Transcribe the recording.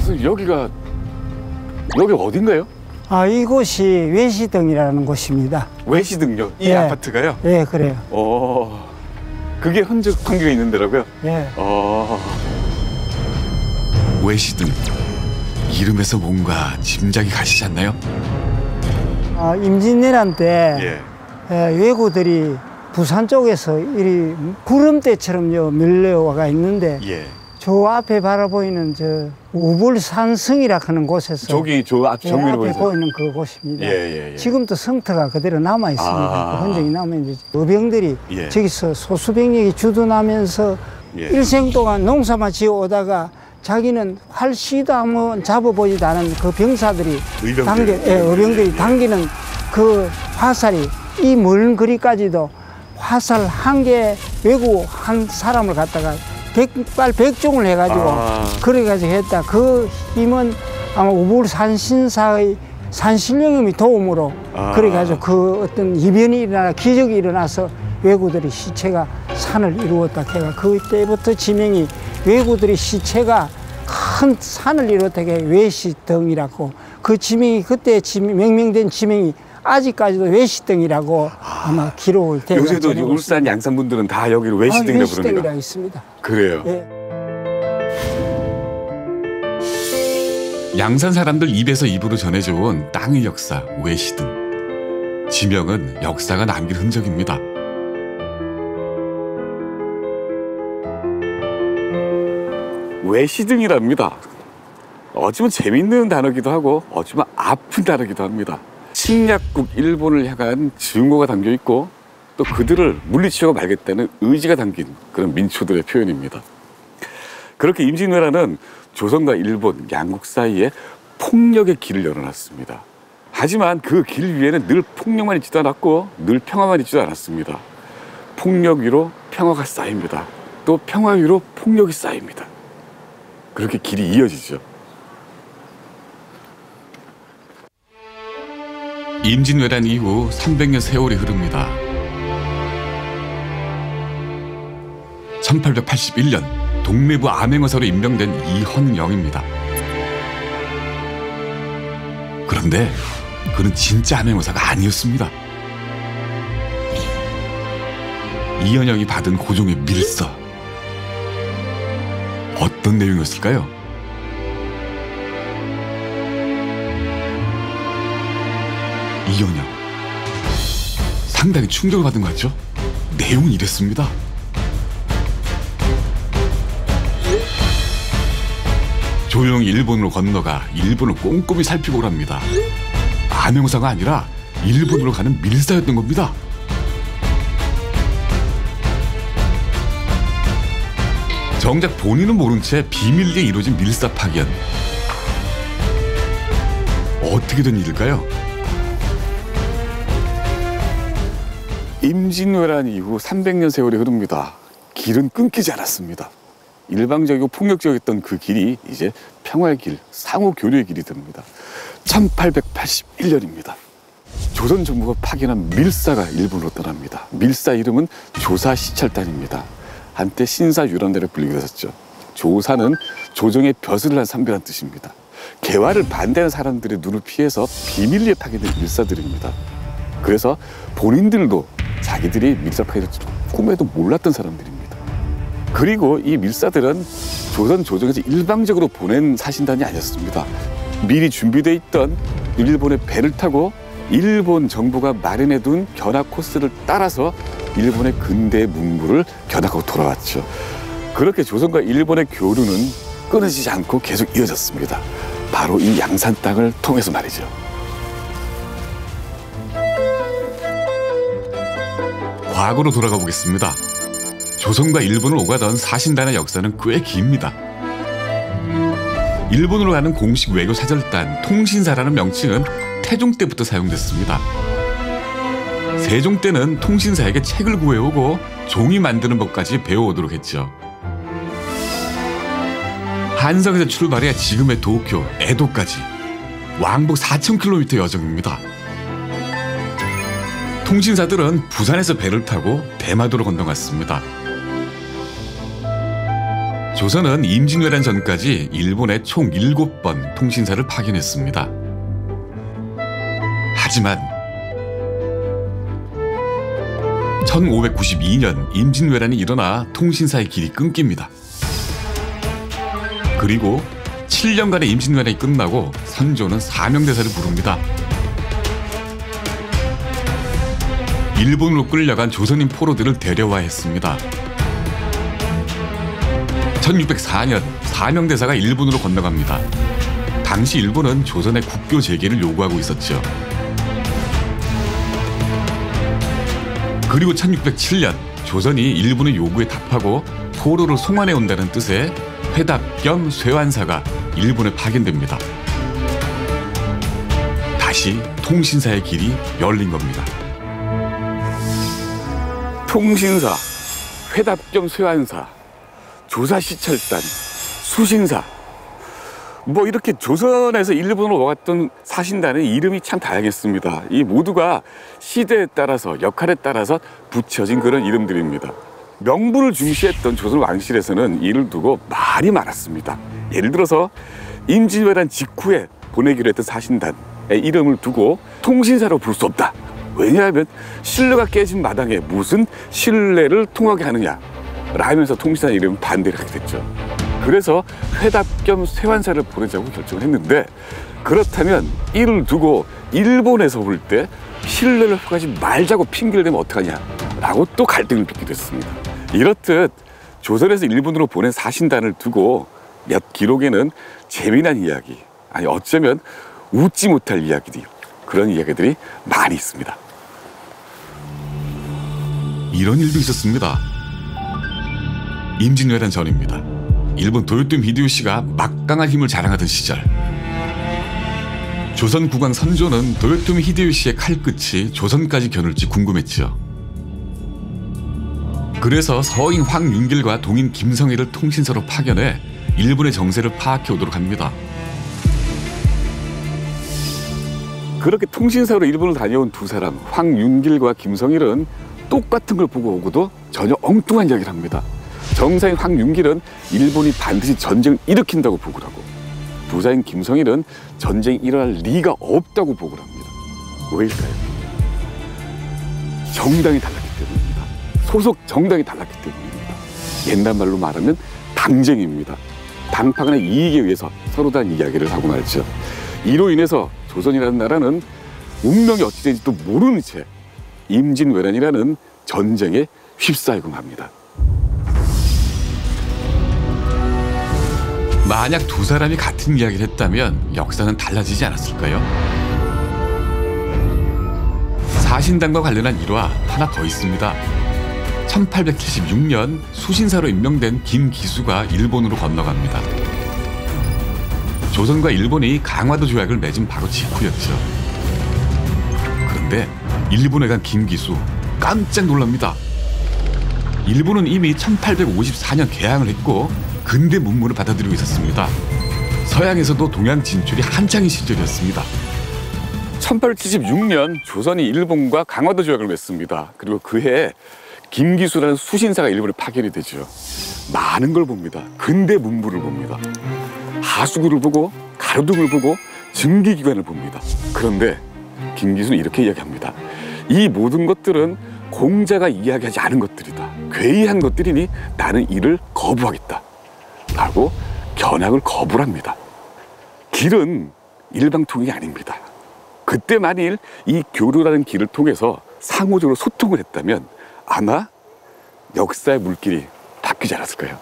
선생님, 여기 어딘가요? 이곳이 외시등이라는 곳입니다. 외시등요? 이 예. 아파트가요? 예, 그래요. 그게 현재 관계가 있는 데라고요? 예. 외시등. 이름에서 뭔가 짐작이 가시지 않나요? 임진왜란 때 왜구들이 부산 쪽에서 이 구름대처럼 밀려와가 있는데 저 앞에 바라보이는 저 우불산성이라 하는 곳에서 저 앞 정면에 앞에 보이는 그 곳입니다. 예. 지금도 성터가 그대로 남아 있습니다. 그 흔적이 남아 있는데 의병들이 저기서 소수병력이 주둔하면서 일생 동안 농사만 지어 오다가 자기는 활시도 한번 잡아보지도 않은 그 병사들이 의병들이 당기는 그 화살이 이 먼 거리까지도 화살 한 개 외구 한 사람을 갖다가 백발백중을 해가지고 그래가지고 했다. 그 힘은 아마 우불산신사의 산신령님이 도움으로 그래가지고 그 어떤 이변이 일어나 기적이 일어나서 왜구들의 시체가 산을 이루었다 해가 그때부터 지명이 왜구들의 시체가 큰 산을 이루었다 해 외시등이라고 그 지명이 그때 명명된 지명이 아직까지도 외시등이라고 아마 기록을 되고 요새도 울산 양산 분들은 다 여기를 외시등이라고 부릅니다. 외시등이라고 있습니다. 그래요. 예. 양산 사람들 입에서 입으로 전해져 온 땅의 역사 외시등. 지명은 역사가 남긴 흔적입니다. 외시등이랍니다. 어쩌면 재밌는 단어기도 하고 어쩌면 아픈 단어기도 합니다. 침략국 일본을 향한 증오가 담겨 있고 또 그들을 물리치고 말겠다는 의지가 담긴 그런 민초들의 표현입니다. 그렇게 임진왜란은 조선과 일본 양국 사이에 폭력의 길을 열어놨습니다. 하지만 그 길 위에는 늘 폭력만 있지도 않았고 늘 평화만 있지도 않았습니다. 폭력 위로 평화가 쌓입니다. 또 평화 위로 폭력이 쌓입니다. 그렇게 길이 이어지죠. 임진왜란 이후 300년 세월이 흐릅니다. 1881년 동래부 암행어사로 임명된 이헌영입니다. 그런데 그는 진짜 암행어사가 아니었습니다. 이헌영이 받은 고종의 밀서. 어떤 내용이었을까요? 이헌영. 상당히 충격을 받은 것 같죠? 내용은 이랬습니다. 조용히 일본으로 건너가 일본을 꼼꼼히 살피고 오랍니다. 암행어사가 아니라 일본으로 가는 밀사였던 겁니다. 정작 본인은 모른 채 비밀리에 이루어진 밀사 파견. 어떻게 된 일일까요? 임진왜란 이후 300년 세월이 흐릅니다. 길은 끊기지 않았습니다. 일방적이고 폭력적이었던 그 길이 이제 평화의 길, 상호 교류의 길이 됩니다. 1881년입니다. 조선 정부가 파견한 밀사가 일본으로 떠납니다. 밀사 이름은 조사시찰단입니다. 한때 신사유람대로 불리게 됐었죠. 조사는 조정의 벼슬을 한 선비란 뜻입니다. 개화를 반대하는 사람들의 눈을 피해서 비밀리에 파견된 밀사들입니다. 그래서 본인들도 자기들이 밀사 파견을 꿈에도 몰랐던 사람들입니다. 그리고 이 밀사들은 조선 조정에서 일방적으로 보낸 사신단이 아니었습니다. 미리 준비되어 있던 일본의 배를 타고 일본 정부가 마련해둔 견학 코스를 따라서 일본의 근대 문물을 견학하고 돌아왔죠. 그렇게 조선과 일본의 교류는 끊어지지 않고 계속 이어졌습니다. 바로 이 양산 땅을 통해서 말이죠. 과거로 돌아가 보겠습니다. 조선과 일본을 오가던 사신단의 역사는 꽤 깁니다. 일본으로 가는 공식 외교 사절단 통신사라는 명칭은 태종 때부터 사용됐습니다. 세종 때는 통신사에게 책을 구해오고 종이 만드는 법까지 배워오도록 했죠. 한성에서 출발해 지금의 도쿄, 에도까지 왕복 4,000km 여정입니다. 통신사들은 부산에서 배를 타고 대마도로 건너갔습니다. 조선은 임진왜란 전까지 일본에 총 7번 통신사를 파견했습니다. 하지만 1592년 임진왜란이 일어나 통신사의 길이 끊깁니다. 그리고 7년간의 임진왜란이 끝나고 선조는 사명대사를 부릅니다. 일본으로 끌려간 조선인 포로들을 데려와했습니다. 1604년 사명대사가 일본으로 건너갑니다. 당시 일본은 조선의 국교 재개를 요구하고 있었죠. 그리고 1607년 조선이 일본의 요구에 답하고 포로를 송환해 온다는 뜻의 회답 겸 쇠환사가 일본에 파견됩니다. 다시 통신사의 길이 열린 겁니다. 통신사, 회답 겸 쇠환사, 조사시찰단, 수신사, 뭐 이렇게 조선에서 일본으로 와갔던 사신단의 이름이 참 다양했습니다. 이 모두가 시대에 따라서 역할에 따라서 붙여진 그런 이름들입니다. 명분을 중시했던 조선 왕실에서는 이를 두고 말이 많았습니다. 예를 들어서 임진왜란 직후에 보내기로 했던 사신단의 이름을 두고 통신사로 부를 수 없다. 왜냐하면 신뢰가 깨진 마당에 무슨 신뢰를 통하게 하느냐 라면서 통신사 이름을 반대를 하게 됐죠. 그래서 회답 겸 쇠환사를 보내자고 결정을 했는데, 그렇다면 이를 두고 일본에서 볼 때 신뢰를 표하지 말자고 핑계를 대면 어떡하냐라고 또 갈등을 빚기도 했습니다. 이렇듯 조선에서 일본으로 보낸 사신단을 두고 몇 기록에는 재미난 이야기, 아니 어쩌면 웃지 못할 이야기들, 그런 이야기들이 많이 있습니다. 이런 일도 있었습니다. 임진왜란 전입니다. 일본 도요토미 히데요시가 막강한 힘을 자랑하던 시절, 조선 국왕 선조는 도요토미 히데요시의 칼끝이 조선까지 겨눌지 궁금했죠. 그래서 서인 황윤길과 동인 김성애를 통신사로 파견해 일본의 정세를 파악해 오도록 합니다. 그렇게 통신사로 일본을 다녀온 두 사람, 황윤길과 김성일은 똑같은 걸 보고 오고도 전혀 엉뚱한 이야기를 합니다. 정사인 황윤길은 일본이 반드시 전쟁을 일으킨다고 보고를 하고, 부사인 김성일은 전쟁이 일어날 리가 없다고 보고를 합니다. 왜일까요? 정당이 달랐기 때문입니다. 소속 정당이 달랐기 때문입니다. 옛날 말로 말하면 당쟁입니다. 당파 간의 이익에 의해서 서로 다른 이야기를 하고 말죠. 이로 인해서 조선이라는 나라는 운명이 어찌 되는지도 모르는 채 임진왜란이라는 전쟁에 휩싸이고 맙니다. 만약 두 사람이 같은 이야기를 했다면 역사는 달라지지 않았을까요? 사신단과 관련한 일화 하나 더 있습니다. 1876년 수신사로 임명된 김기수가 일본으로 건너갑니다. 조선과 일본이 강화도 조약을 맺은 바로 직후였죠. 그런데 일본에 간 김기수 깜짝 놀랍니다. 일본은 이미 1854년 개항을 했고 근대 문물을 받아들이고 있었습니다. 서양에서도 동양 진출이 한창인 시절이었습니다. 1876년 조선이 일본과 강화도 조약을 맺습니다. 그리고 그해 김기수라는 수신사가 일본에 파견이 되죠. 많은 걸 봅니다. 근대 문물을 봅니다. 하수구를 보고 가로등을 보고 증기기관을 봅니다. 그런데 김기수는 이렇게 이야기합니다. 이 모든 것들은 공자가 이야기하지 않은 것들이다. 괴이한 것들이니 나는 이를 거부하겠다 라고 견학을 거부를 합니다. 길은 일방통행이 아닙니다. 그때 만일 이 교류라는 길을 통해서 상호적으로 소통을 했다면 아마 역사의 물길이 바뀌지 않았을까요?